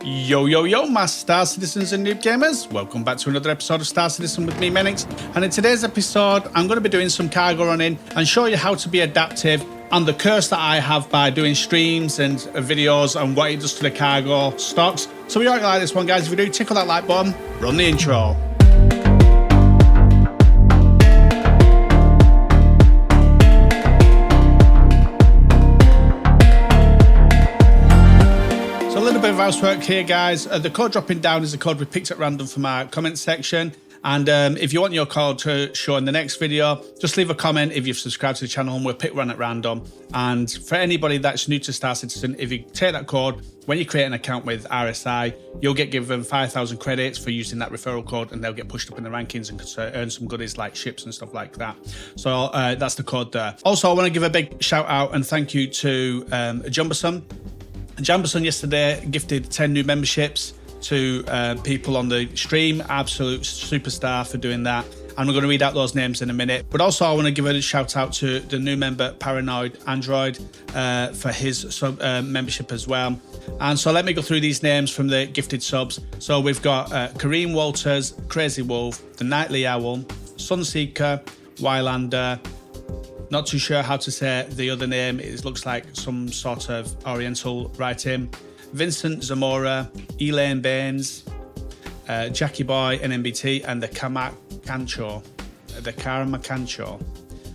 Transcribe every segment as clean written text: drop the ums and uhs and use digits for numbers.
Yo, yo, yo, my Star Citizens and Noob Gamers. Welcome back to another episode of Star Citizen with me, Menix. And in today's episode, I'm going to be doing some cargo running and show you how to be adaptive and the curse that I have by doing streams and videos and what it does to the cargo stocks. So we hope you like this one, guys. If you do, tickle that like button, run the intro. Bit of housework here, guys. The code dropping down is a code we picked at random from our comment section, and if you want your code to show in the next video, just leave a comment if you've subscribed to the channel and we'll pick one at random. And for anybody that's new to Star Citizen, if you take that code when you create an account with RSI, you'll get given 5,000 credits for using that referral code, and they'll get pushed up in the rankings and earn some goodies like ships and stuff like that. So that's the code there. Also, I want to give a big shout out and thank you to Jumberson. Jamberson yesterday gifted 10 new memberships to people on the stream. Absolute superstar for doing that. And we're going to read out those names in a minute. But also I want to give a shout out to the new member Paranoid Android for his membership as well. And so let me go through these names from the gifted subs. So we've got Kareem Walters, Crazy Wolf, The Nightly Owl, Sunseeker, Wylander. Not too sure how to say the other name. It looks like some sort of Oriental writing. Vincent Zamora, Elaine Baines, Jackie Boy, NMBT, and the Kamakancho.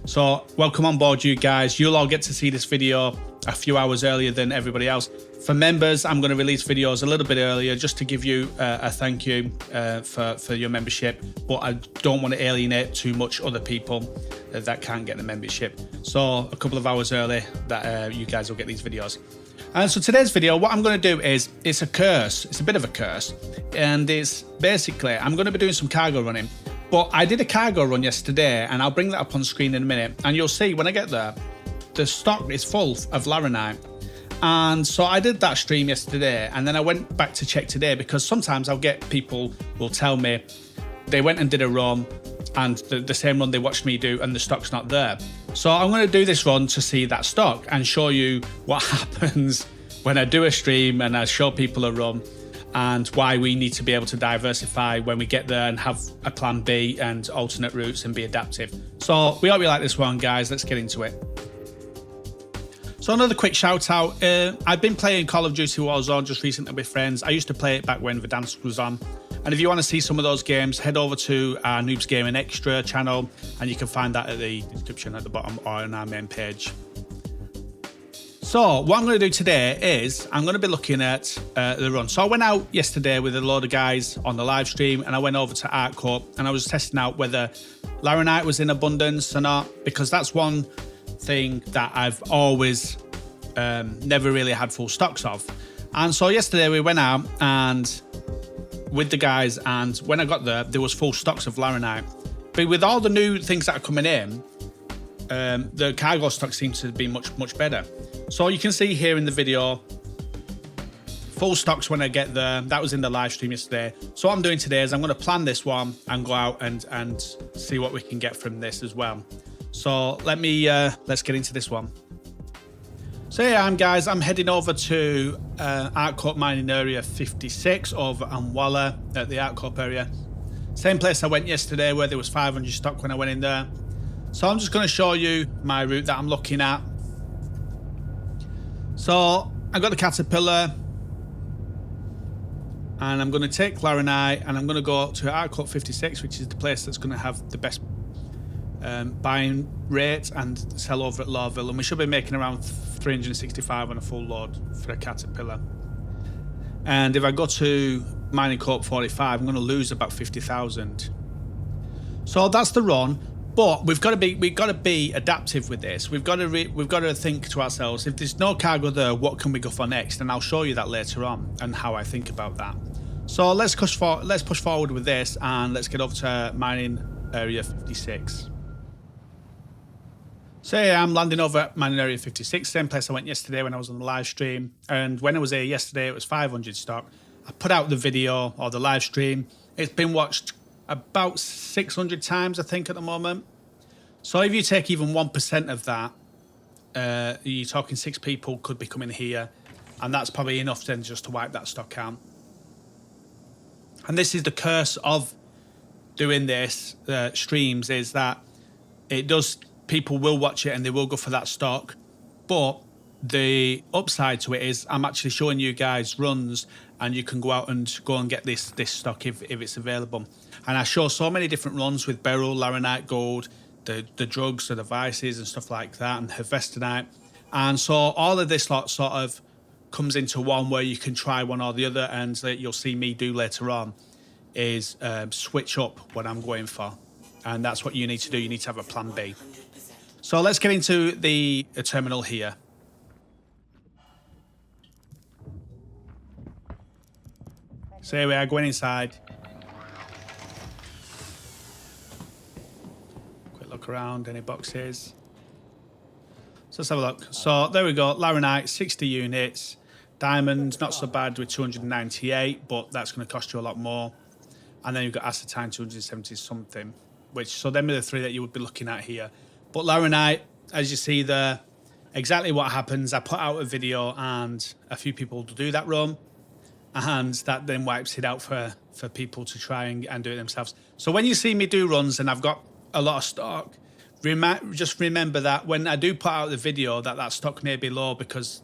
So welcome on board, you guys. You'll all get to see this video a few hours earlier than everybody else. For members, I'm going to release videos a little bit earlier just to give you a thank you for your membership, but I don't want to alienate too much other people that can't get the membership. So a couple of hours early that you guys will get these videos. And so today's video, what I'm going to do is, it's a curse. It's a bit of a curse. And it's basically, I'm going to be doing some cargo running. But I did a cargo run yesterday, and I'll bring that up on screen in a minute. And you'll see when I get there, the stock is full of Laranite. And so I did that stream yesterday, and then I went back to check today, because sometimes I'll get people will tell me they went and did a run, and the same run they watched me do, and the stock's not there. So I'm going to do this run to see that stock and show you what happens when I do a stream and I show people a run, and why we need to be able to diversify when we get there and have a plan B and alternate routes and be adaptive. So we hope you like this one, guys. Let's get into it. So another quick shout out. I've been playing Call of Duty Warzone just recently with friends. I used to play it back when Verdansk was on. And if you want to see some of those games, head over to our Noobs Gaming Extra channel, and you can find that at the description at the bottom or on our main page. So what I'm going to do today is I'm going to be looking at the run. So I went out yesterday with a load of guys on the live stream, and I went over to Corp, and I was testing out whether Laranite was in abundance or not, because that's one thing that I've always never really had full stocks of. And so yesterday we went out and with the guys, and when I got there was full stocks of Laranite. But with all the new things that are coming in, the cargo stock seems to be much better. So you can see here in the video, full stocks when I get there. That was in the live stream yesterday. So what I'm doing today is I'm going to plan this one and go out and see what we can get from this as well. So let's get into this one. So here I am, guys. I'm heading over to Corp mining area 56 over on Walla at the Corp area. Same place I went yesterday where there was 500 stock when I went in there. So I'm just going to show you my route that I'm looking at. So I got the Caterpillar, and I'm going to take Laranite, and I'm going to go to Corp 56, which is the place that's going to have the best buying rate and sell over at Lorville, and we should be making around 365 on a full load for a Caterpillar. And if I go to Mining Corp 45, I'm going to lose about 50,000. So that's the run. But we've got to be adaptive with this. We've got to think to ourselves, if there's no cargo there, what can we go for next? And I'll show you that later on and how I think about that. So let's push forward with this, and let's get over to mining area 56. So yeah, I'm landing over at mining area 56, same place I went yesterday when I was on the live stream. And when I was here yesterday, it was 500 stock. I put out the video or the live stream. It's been watched about 600 times, I think, at the moment. So if you take even 1% of that, you're talking 6 people could be coming here, and that's probably enough then just to wipe that stock out. And this is the curse of doing this streams, is that it does, people will watch it and they will go for that stock, but the upside to it is I'm actually showing you guys runs, and you can go out and get this stock if it's available. And I show so many different runs with beryl, laranite, gold, the drugs, the devices and stuff like that, and hephaestonite. And so all of this lot sort of comes into one where you can try one or the other, and you'll see me do later on is switch up what I'm going for. And that's what you need to do. You need to have a plan B. So let's get into the terminal here. So here we are going inside. Quick look around, any boxes. So let's have a look. So there we go, laranite, 60 units. Diamond, not so bad with 298, but that's going to cost you a lot more. And then you've got acetine, 270 something, so them are the three that you would be looking at here. But laranite, as you see there, exactly what happens. I put out a video and a few people do that run, and that then wipes it out for people to try and do it themselves. So when you see me do runs and I've got a lot of stock, just remember that when I do put out the video, that stock may be low because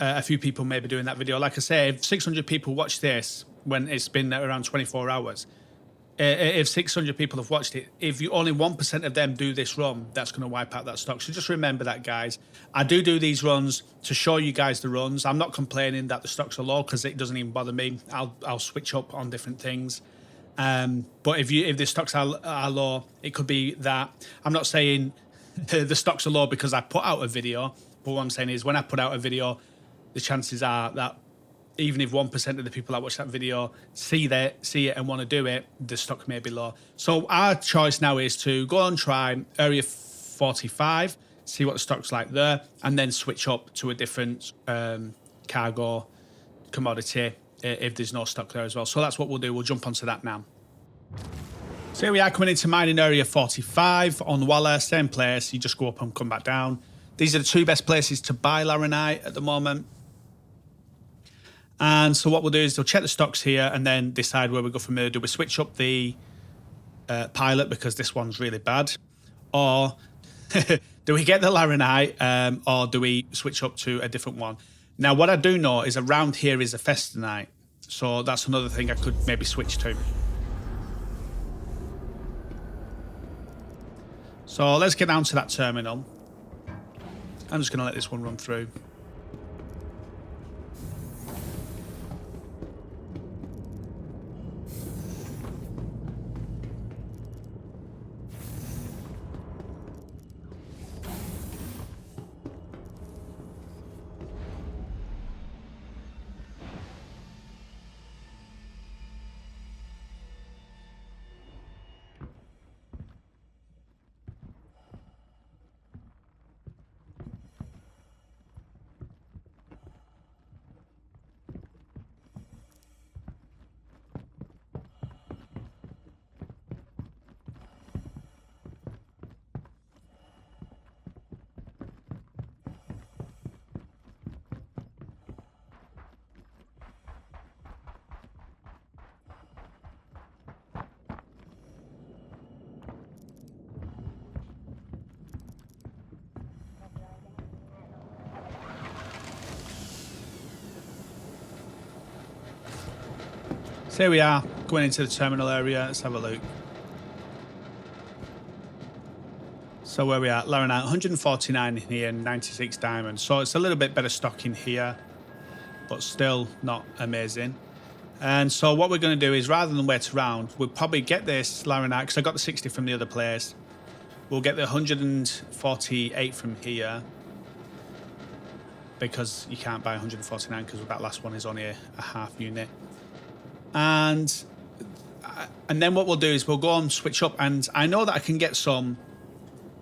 a few people may be doing that video. Like I say, if 600 people watch this when it's been around 24 hours, if 600 people have watched it, if you only 1% of them do this run, that's going to wipe out that stock. So just remember that, guys. I do these runs to show you guys the runs. I'm not complaining that the stocks are low because it doesn't even bother me. I'll switch up on different things. But if the stocks are low, it could be that I'm not saying the stocks are low because I put out a video. But what I'm saying is when I put out a video, the chances are that even if 1% of the people that watch that video see it and want to do it, the stock may be low. So our choice now is to go and try Area 45, see what the stock's like there, and then switch up to a different cargo commodity if there's no stock there as well. So that's what we'll do. We'll jump onto that now. So here we are coming into mining Area 45 on Walla, same place. You just go up and come back down. These are the two best places to buy laranite at the moment. And so what we'll do is we'll check the stocks here and then decide where we go from there. Do we switch up the pilot because this one's really bad? Or do we get the laranite or do we switch up to a different one? Now, what I do know is around here is a hephaestonite. So that's another thing I could maybe switch to. So let's get down to that terminal. I'm just going to let this one run through. So here we are, going into the terminal area. Let's have a look. So where we are, laranite, 149 in here, 96 diamonds. So it's a little bit better stock in here, but still not amazing. And so what we're going to do is, rather than wait around, we'll probably get this laranite, because I got the 60 from the other place. We'll get the 148 from here, because you can't buy 149 because that last one is only a half unit. And then what we'll do is we'll go and switch up, and I know that I can get some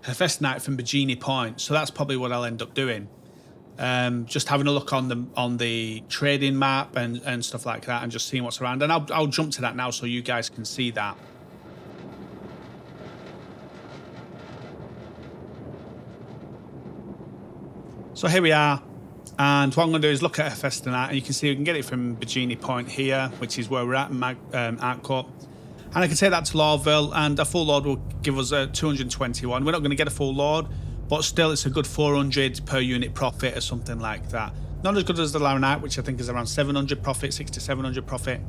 hephaestonite from Baijini Point, so that's probably what I'll end up doing. Just having a look on the trading map and stuff like that, and just seeing what's around. And I'll jump to that now so you guys can see that. So here we are. And what I'm going to do is look at Hephaestonite, and you can see we can get it from Baijini Point here, which is where we're at in Corp. And I can take that to Lorville, and a full load will give us a 221. We're not going to get a full load, but still it's a good 400 per unit profit or something like that. Not as good as the Laranite, which I think is around 700 profit, 6 to 700 profit.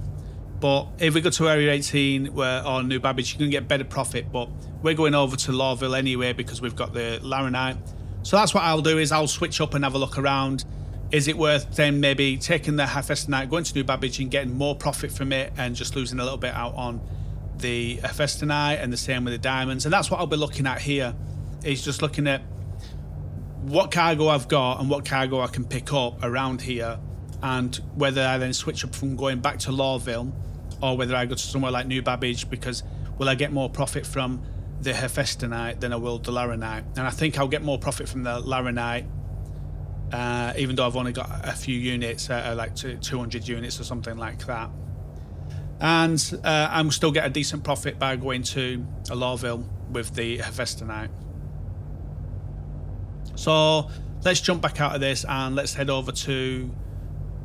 But if we go to Area 18 or New Babbage, you can get better profit. But we're going over to Lorville anyway because we've got the Laranite. So that's what I'll do is I'll switch up and have a look around. Is it worth then maybe taking the Hephaestonite, going to New Babbage and getting more profit from it and just losing a little bit out on the Hephaestonite, and the same with the diamonds? And that's what I'll be looking at here, is just looking at what cargo I've got and what cargo I can pick up around here, and whether I then switch up from going back to Lorville or whether I go to somewhere like New Babbage, because will I get more profit from the Hephaestonite than I will the Laranite? And I think I'll get more profit from the Laranite, even though I've only got a few units, like 200 units or something like that. And I'm still get a decent profit by going to Lorville with the Hephaestonite. So let's jump back out of this and let's head over to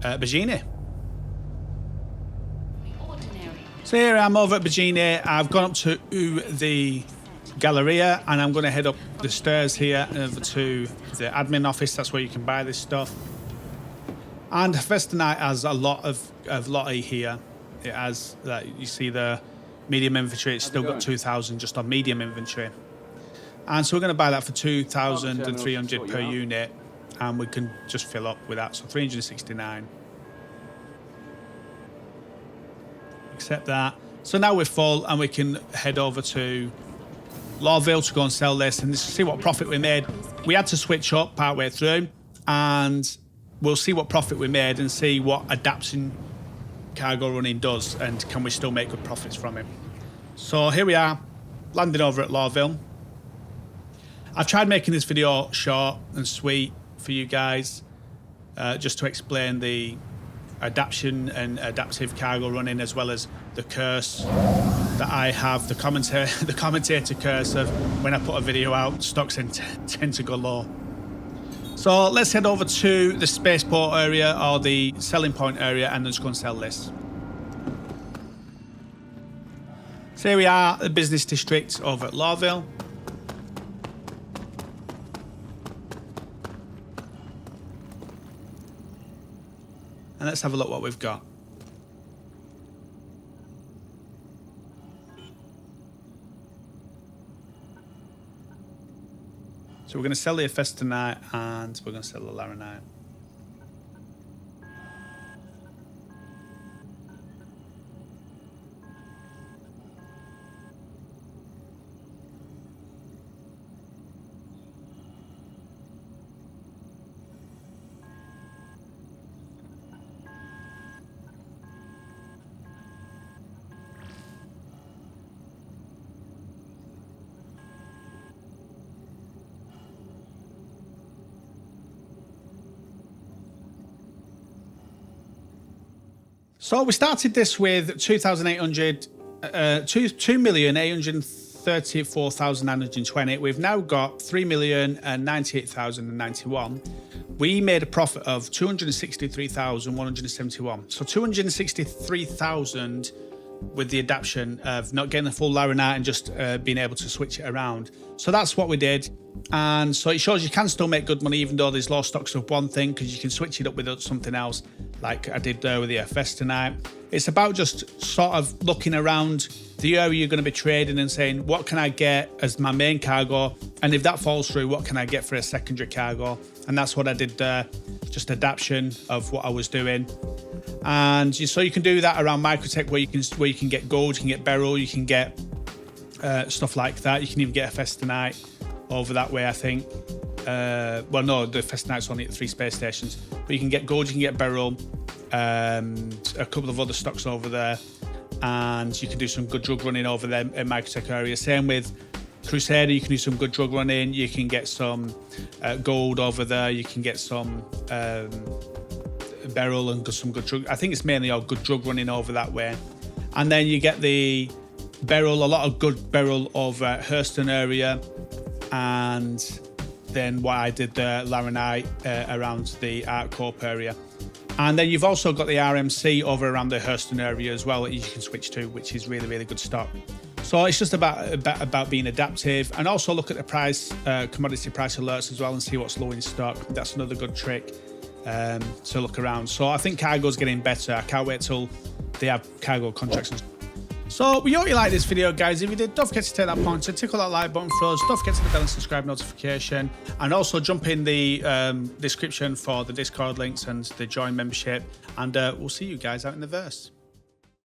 Baijini. So here I'm over at Baijini. I've gone up to the Galleria, and I'm going to head up the stairs here over to the admin office. That's where you can buy this stuff. And Hephaestonite has a lot of lottery here. It has that, you see the medium inventory. It's still got 2,000 just on medium inventory. And so we're going to buy that for 2,300 per unit, and we can just fill up with that. So 369. Accept that. So now we're full, and we can head over to Lorville to go and sell this and see what profit we made. We had to switch up partway through, and we'll see what profit we made and see what adaptation cargo running does, and can we still make good profits from it. So here we are, landing over at Lorville. I've tried making this video short and sweet for you guys, just to explain the adaptation and adaptive cargo running, as well as the curse that I have, the commentator curse of when I put a video out, stocks tend to go low. So let's head over to the spaceport area, or the selling point area, and just go and sell this. So here we are, the business district over at Lorville. And let's have a look what we've got. So we're going to sell the Hephaestonite, and we're going to sell the Laranite. So we started this with 2,834,920. We've now got 3,098,091. We made a profit of 263,171. So 263,000 with the adaptation of not getting the full Laranite and just being able to switch it around. So that's what we did. And so it shows you can still make good money, even though there's low stocks of one thing, because you can switch it up with something else, like I did there with the Hephaestonite. It's about just sort of looking around the area you're going to be trading and saying, what can I get as my main cargo? And if that falls through, what can I get for a secondary cargo? And that's what I did there, just adaptation of what I was doing. And so you can do that around Microtech, where you can get gold, you can get beryl, you can get stuff like that. You can even get a Hephaestonite over that way, I think. Well, no, the Hephaestonite's only at 3 space stations. But you can get gold, you can get beryl, and a couple of other stocks over there. And you can do some good drug running over there in Microtech area. Same with Crusader, you can do some good drug running. You can get some gold over there. You can get some beryl and some good drug. I think it's mainly all good drug running over that way. And then you get the beryl, a lot of good beryl over Hurston area. And than what I did Laranite around the Corp area. And then you've also got the RMC over around the Hurston area as well that you can switch to, which is really, really good stock. So it's just about being adaptive, and also look at the price, commodity price alerts as well, and see what's low in stock. That's another good trick to look around. So I think cargo's getting better. I can't wait till they have cargo contracts. So we hope you like this video, guys. If you did, don't forget to take that pointer, tickle that like button for us, don't forget to hit the bell and subscribe notification, and also jump in the description for the Discord links and the join membership, and we'll see you guys out in the verse.